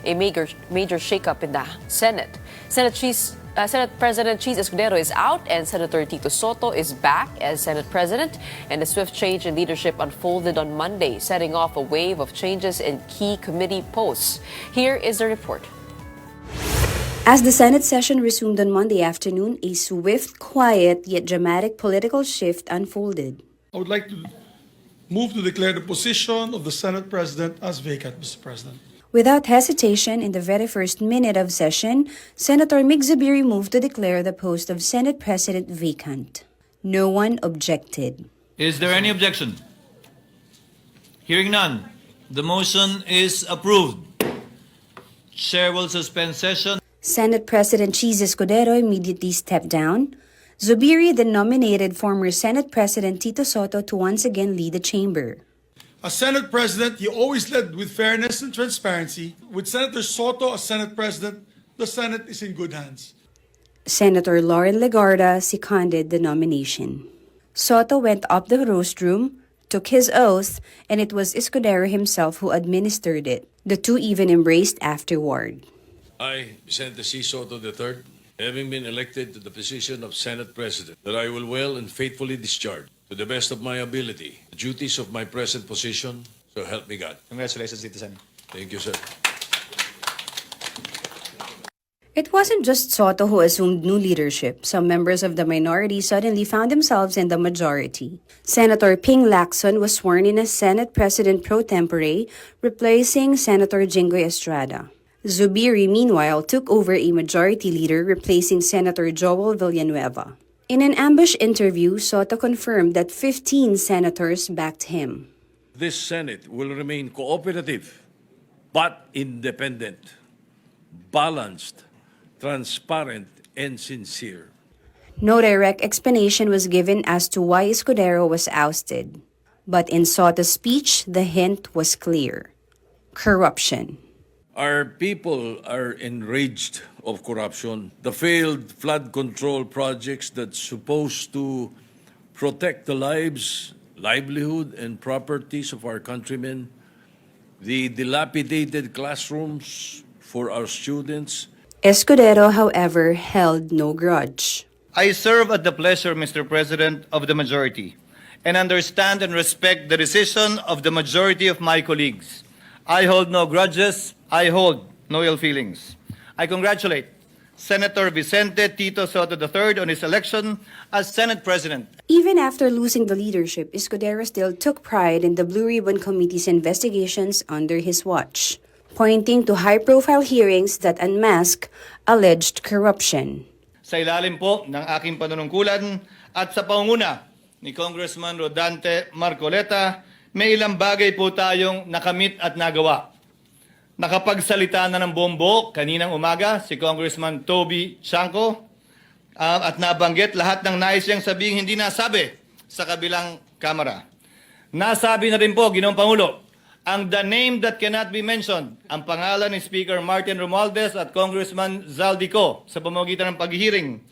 a major shakeup in the Senate. Senate President Chiz Escudero is out and Senator Tito Sotto is back as Senate President, and a swift change in leadership unfolded on Monday, setting off a wave of changes in key committee posts. Here is the report. As the Senate session resumed on Monday afternoon, a swift, quiet, yet dramatic political shift unfolded. I would like to move to declare the position of the Senate President as vacant, Mr. President. Without hesitation, in the very first minute of session, Senator Mig Zubiri moved to declare the post of Senate President vacant. No one objected. Is there any objection? Hearing none, the motion is approved. Chair will suspend session. Senate President Chiz Escudero immediately stepped down. Zubiri then nominated former Senate President Tito Sotto to once again lead the chamber. As Senate President, he always led with fairness and transparency. With Senator Sotto as Senate President, the Senate is in good hands. Senator Lauren Legarda seconded the nomination. Sotto went up the rostrum, took his oath, and it was Escudero himself who administered it. The two even embraced afterward. I, Senator C. Sotto III, having been elected to the position of Senate President, that I will well and faithfully discharge, to the best of my ability, the duties of my present position, so help me God. Congratulations, Citizen. Thank you, sir. It wasn't just Sotto who assumed new leadership. Some members of the minority suddenly found themselves in the majority. Senator Ping Lacson was sworn in as Senate President pro tempore, replacing Senator Jinggoy Estrada. Zubiri, meanwhile, took over a majority leader, replacing Senator Joel Villanueva. In an ambush interview, Sotto confirmed that 15 senators backed him. This Senate will remain cooperative, but independent, balanced, transparent, and sincere. No direct explanation was given as to why Escudero was ousted. But in Sotto's speech, the hint was clear: corruption. Our people are enraged of corruption. The failed flood control projects that's supposed to protect the lives, livelihood, and properties of our countrymen, the dilapidated classrooms for our students. Escudero, however, held no grudge. I serve at the pleasure, Mr. President, of the majority, and understand and respect the decision of the majority of my colleagues. I hold no grudges. I hold no ill feelings. I congratulate Senator Vicente Tito Sotto III on his election as Senate President. Even after losing the leadership, Escudero still took pride in the Blue Ribbon Committee's investigations under his watch, pointing to high-profile hearings that unmask alleged corruption. Sa ilalim po ng aking panunungkulan at sa pangunguna ni Congressman Rodante Marcoleta, may ilang bagay po tayong nakamit at nagawa. Nakapagsalita na ng bombo kaninang umaga si Congressman Toby Chanco at nabanggit lahat ng nais niyang sabihin hindi nasabi sa kabilang kamera. Nasabi na rin po, Ginoong Pangulo, ang the name that cannot be mentioned, ang pangalan ni Speaker Martin Romualdez at Congressman Zaldico sa pamamagitan ng paghihiring